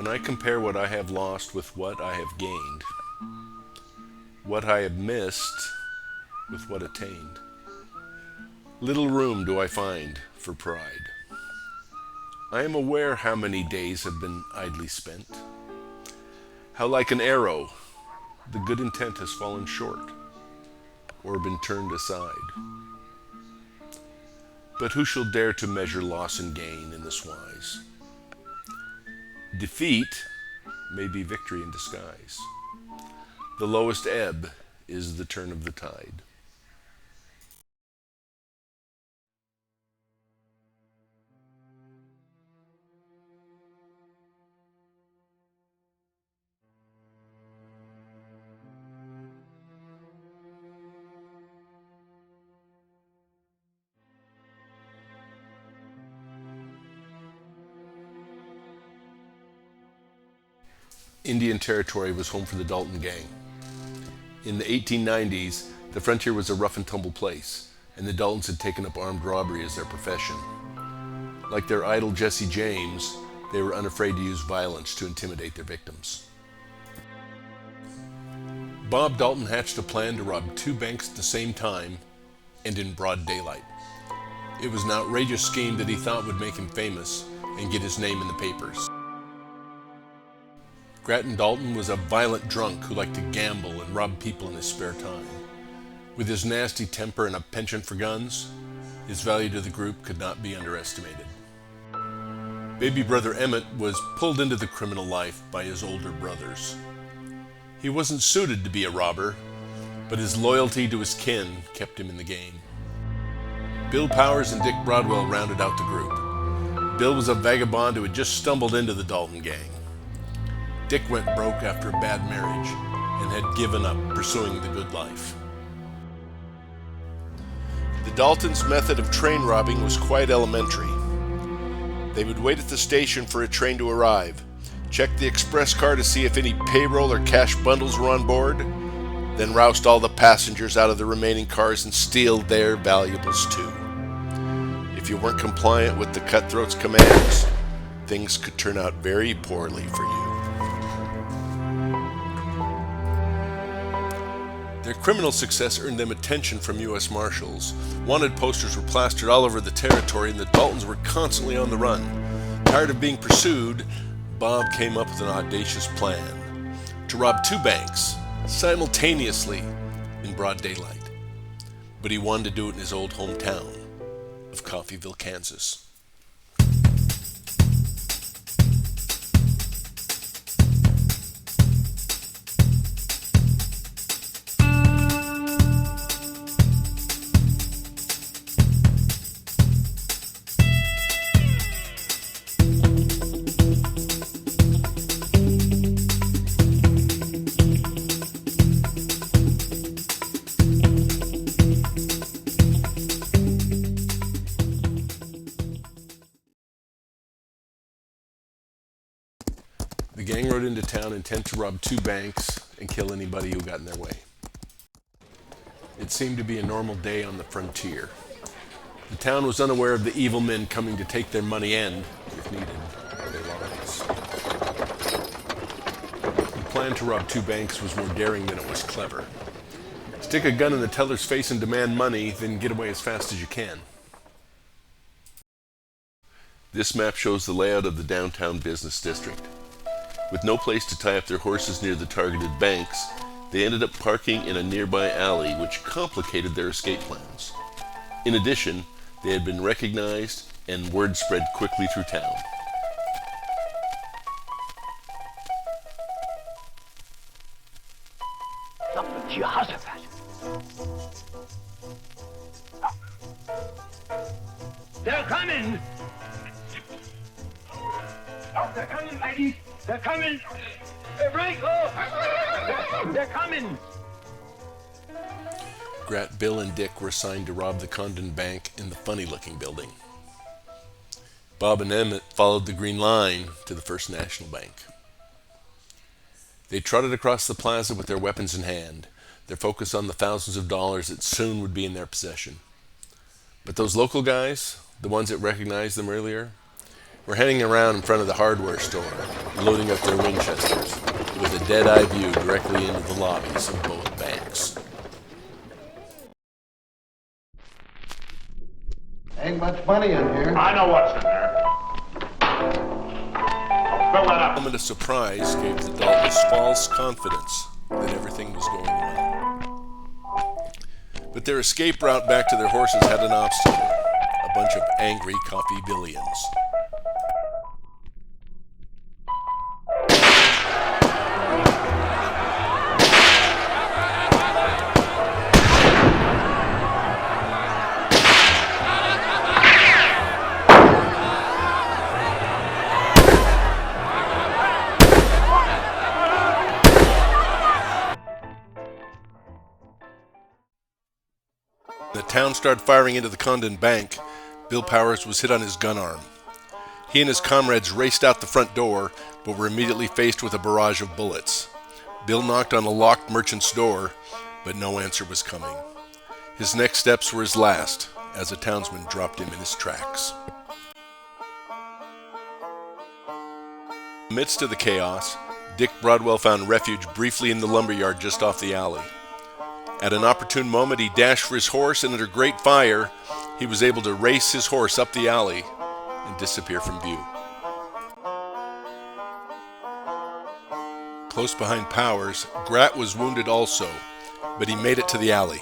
When I compare what I have lost with what I have gained, what I have missed with what attained, little room do I find for pride. I am aware how many days have been idly spent, how like an arrow the good intent has fallen short or been turned aside. But who shall dare to measure loss and gain in this wise? Defeat may be victory in disguise. The lowest ebb is the turn of the tide. Indian Territory was home for the Dalton Gang. In the 1890s, the frontier was a rough and tumble place, and the Daltons had taken up armed robbery as their profession. Like their idol Jesse James, they were unafraid to use violence to intimidate their victims. Bob Dalton hatched a plan to rob two banks at the same time and in broad daylight. It was an outrageous scheme that he thought would make him famous and get his name in the papers. Grattan Dalton was a violent drunk who liked to gamble and rob people in his spare time. With his nasty temper and a penchant for guns, his value to the group could not be underestimated. Baby brother Emmett was pulled into the criminal life by his older brothers. He wasn't suited to be a robber, but his loyalty to his kin kept him in the game. Bill Powers and Dick Broadwell rounded out the group. Bill was a vagabond who had just stumbled into the Dalton Gang. Dick went broke after a bad marriage and had given up pursuing the good life. The Daltons' method of train robbing was quite elementary. They would wait at the station for a train to arrive, check the express car to see if any payroll or cash bundles were on board, then roust all the passengers out of the remaining cars and steal their valuables too. If you weren't compliant with the cutthroats' commands, things could turn out very poorly for you. Their criminal success earned them attention from U.S. Marshals. Wanted posters were plastered all over the territory, and the Daltons were constantly on the run. Tired of being pursued, Bob came up with an audacious plan to rob two banks simultaneously in broad daylight. But he wanted to do it in his old hometown of Coffeyville, Kansas. The gang rode into town intent to rob two banks and kill anybody who got in their way. It seemed to be a normal day on the frontier. The town was unaware of the evil men coming to take their money and, if needed, their lives. The plan to rob two banks was more daring than it was clever. Stick a gun in the teller's face and demand money, then get away as fast as you can. This map shows the layout of the downtown business district. With no place to tie up their horses near the targeted banks, they ended up parking in a nearby alley, which complicated their escape plans. In addition, they had been recognized and word spread quickly through town. Jehoshaphat. They're coming! They're coming, ladies! They're coming! They're right low! They're coming! Grat, Bill, and Dick were assigned to rob the Condon Bank in the funny-looking building. Bob and Emmett followed the Green Line to the First National Bank. They trotted across the plaza with their weapons in hand, their focus on the thousands of dollars that soon would be in their possession. But those local guys, the ones that recognized them earlier, were hanging around in front of the hardware store, loading up their Winchesters, with a dead-eye view directly into the lobbies of both banks. Ain't much money in here. I know what's in there. I'll fill that A up. moment of surprise gave the Daltons false confidence that everything was going well. But their escape route back to their horses had an obstacle: a bunch of angry coffee billions. The town started firing into the Condon Bank. Bill Powers was hit on his gun arm. He and his comrades raced out the front door, but were immediately faced with a barrage of bullets. Bill knocked on a locked merchant's door, but no answer was coming. His next steps were his last, as a townsman dropped him in his tracks. Amidst of the chaos, Dick Broadwell found refuge briefly in the lumberyard just off the alley. At an opportune moment, he dashed for his horse, and under great fire, he was able to race his horse up the alley and disappear from view. Close behind Powers, Grat was wounded also, but he made it to the alley.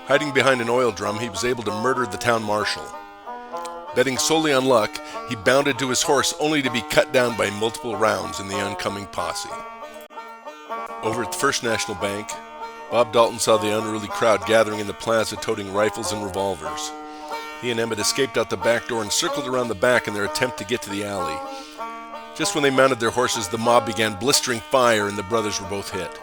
Hiding behind an oil drum, he was able to murder the town marshal. Betting solely on luck, he bounded to his horse only to be cut down by multiple rounds in the oncoming posse. Over at the First National Bank, Bob Dalton saw the unruly crowd gathering in the plaza toting rifles and revolvers. He and Emmett escaped out the back door and circled around the back in their attempt to get to the alley. Just when they mounted their horses, the mob began blistering fire and the brothers were both hit.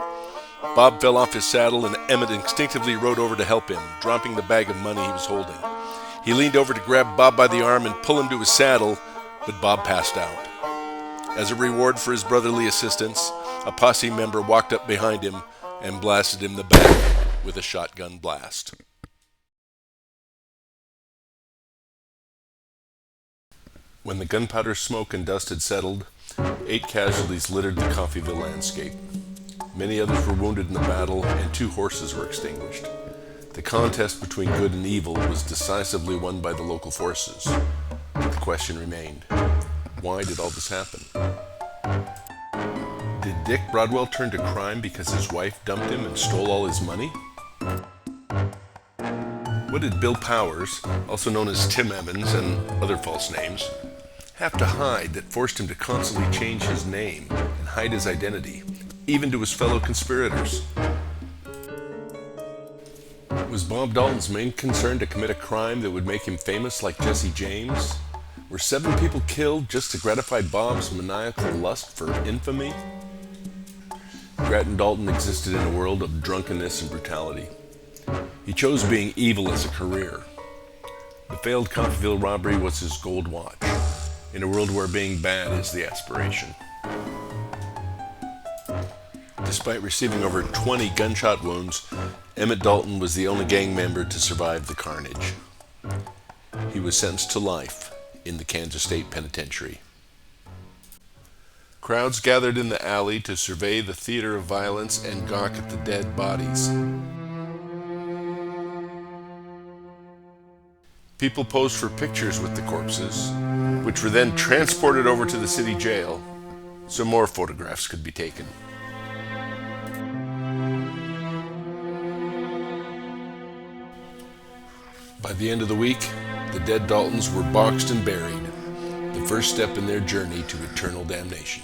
Bob fell off his saddle and Emmett instinctively rode over to help him, dropping the bag of money he was holding. He leaned over to grab Bob by the arm and pull him to his saddle, but Bob passed out. As a reward for his brotherly assistance, a posse member walked up behind him and blasted him in the back with a shotgun blast. When the gunpowder smoke and dust had settled, 8 casualties littered the Coffeyville landscape. Many others were wounded in the battle, and 2 horses were extinguished. The contest between good and evil was decisively won by the local forces. The question remained, why did all this happen? Did Dick Broadwell turn to crime because his wife dumped him and stole all his money? What did Bill Powers, also known as Tim Evans and other false names, have to hide that forced him to constantly change his name and hide his identity, even to his fellow conspirators? Was Bob Dalton's main concern to commit a crime that would make him famous like Jesse James? Were 7 people killed just to gratify Bob's maniacal lust for infamy? Grat and Dalton existed in a world of drunkenness and brutality. He chose being evil as a career. The failed Coffeyville robbery was his gold watch, in a world where being bad is the aspiration. Despite receiving over 20 gunshot wounds, Emmett Dalton was the only gang member to survive the carnage. He was sentenced to life in the Kansas State Penitentiary. Crowds gathered in the alley to survey the theater of violence and gawk at the dead bodies. People posed for pictures with the corpses, which were then transported over to the city jail so more photographs could be taken. By the end of the week, the dead Daltons were boxed and buried, the first step in their journey to eternal damnation.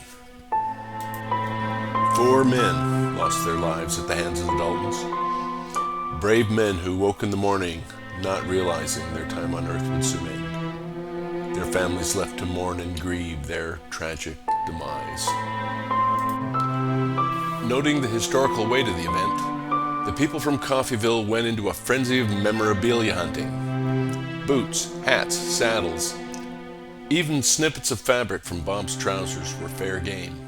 4 men lost their lives at the hands of the Daltons. Brave men who woke in the morning not realizing their time on earth would soon end. Their families left to mourn and grieve their tragic demise. Noting the historical weight of the event, the people from Coffeyville went into a frenzy of memorabilia hunting. Boots, hats, saddles, even snippets of fabric from Bob's trousers were fair game.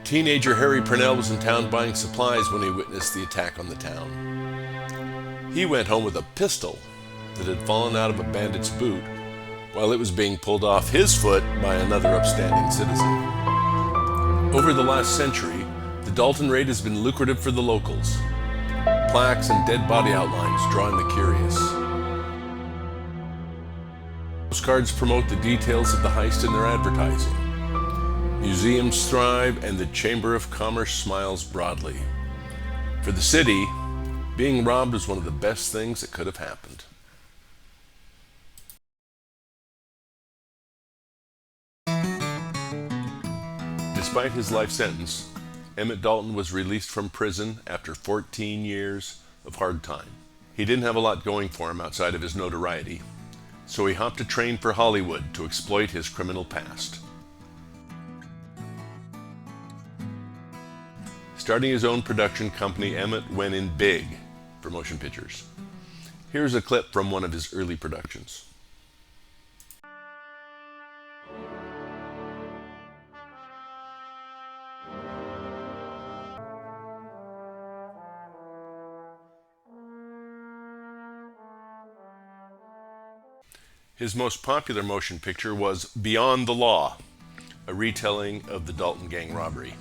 Teenager Harry Purnell was in town buying supplies when he witnessed the attack on the town. He went home with a pistol that had fallen out of a bandit's boot while it was being pulled off his foot by another upstanding citizen. Over the last century, the Dalton raid has been lucrative for the locals. Plaques and dead body outlines drawing the curious. Postcards promote the details of the heist in their advertising. Museums thrive and the Chamber of Commerce smiles broadly. For the city, being robbed was one of the best things that could have happened. Despite his life sentence, Emmett Dalton was released from prison after 14 years of hard time. He didn't have a lot going for him outside of his notoriety, so he hopped a train for Hollywood to exploit his criminal past. Starting his own production company, Emmett went in big for motion pictures. Here's a clip from one of his early productions. His most popular motion picture was Beyond the Law, a retelling of the Dalton Gang robbery.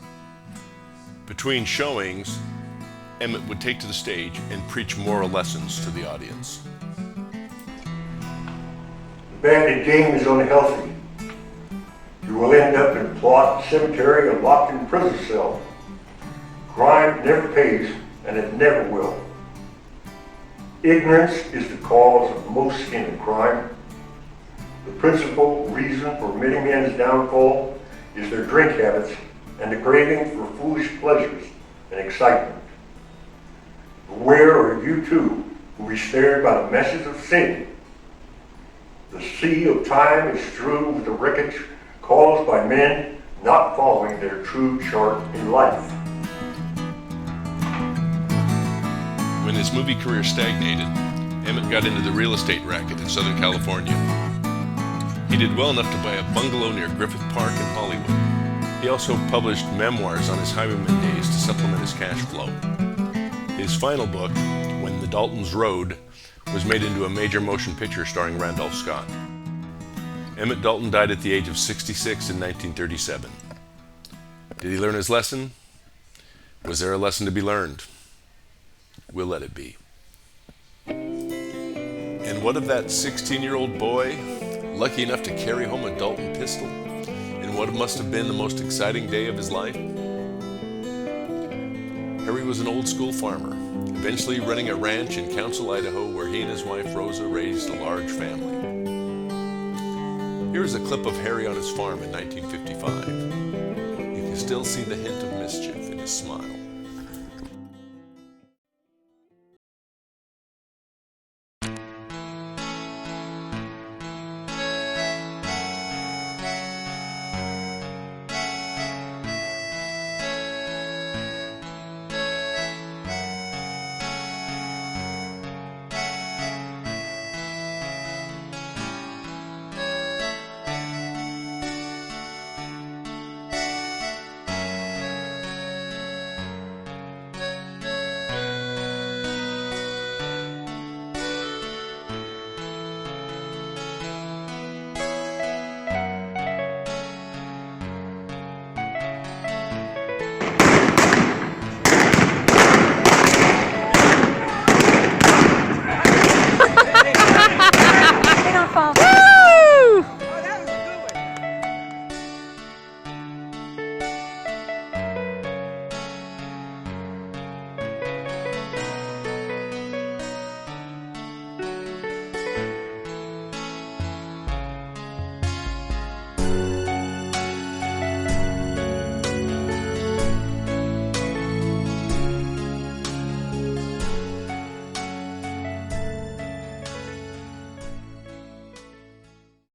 Between showings, Emmett would take to the stage and preach moral lessons to the audience. The bandit game is unhealthy. You will end up in plot, cemetery, or locked in prison cell. Crime never pays, and it never will. Ignorance is the cause of most sin and crime. The principal reason for many men's downfall is their drink habits and the craving for foolish pleasures and excitement. Beware of you too, who be snared by the meshes of sin. The sea of time is strewn with the wreckage caused by men not following their true chart in life. When his movie career stagnated, Emmett got into the real estate racket in Southern California. He did well enough to buy a bungalow near Griffith Park in Hollywood. He also published memoirs on his highwayman days to supplement his cash flow. His final book, When the Daltons Rode, was made into a major motion picture starring Randolph Scott. Emmett Dalton died at the age of 66 in 1937. Did he learn his lesson? Was there a lesson to be learned? We'll let it be. And what of that 16-year-old boy, lucky enough to carry home a Dalton pistol in what must have been the most exciting day of his life? Harry was an old-school farmer, eventually running a ranch in Council, Idaho, where he and his wife Rosa raised a large family. Here's a clip of Harry on his farm in 1955. You can still see the hint of mischief in his smile.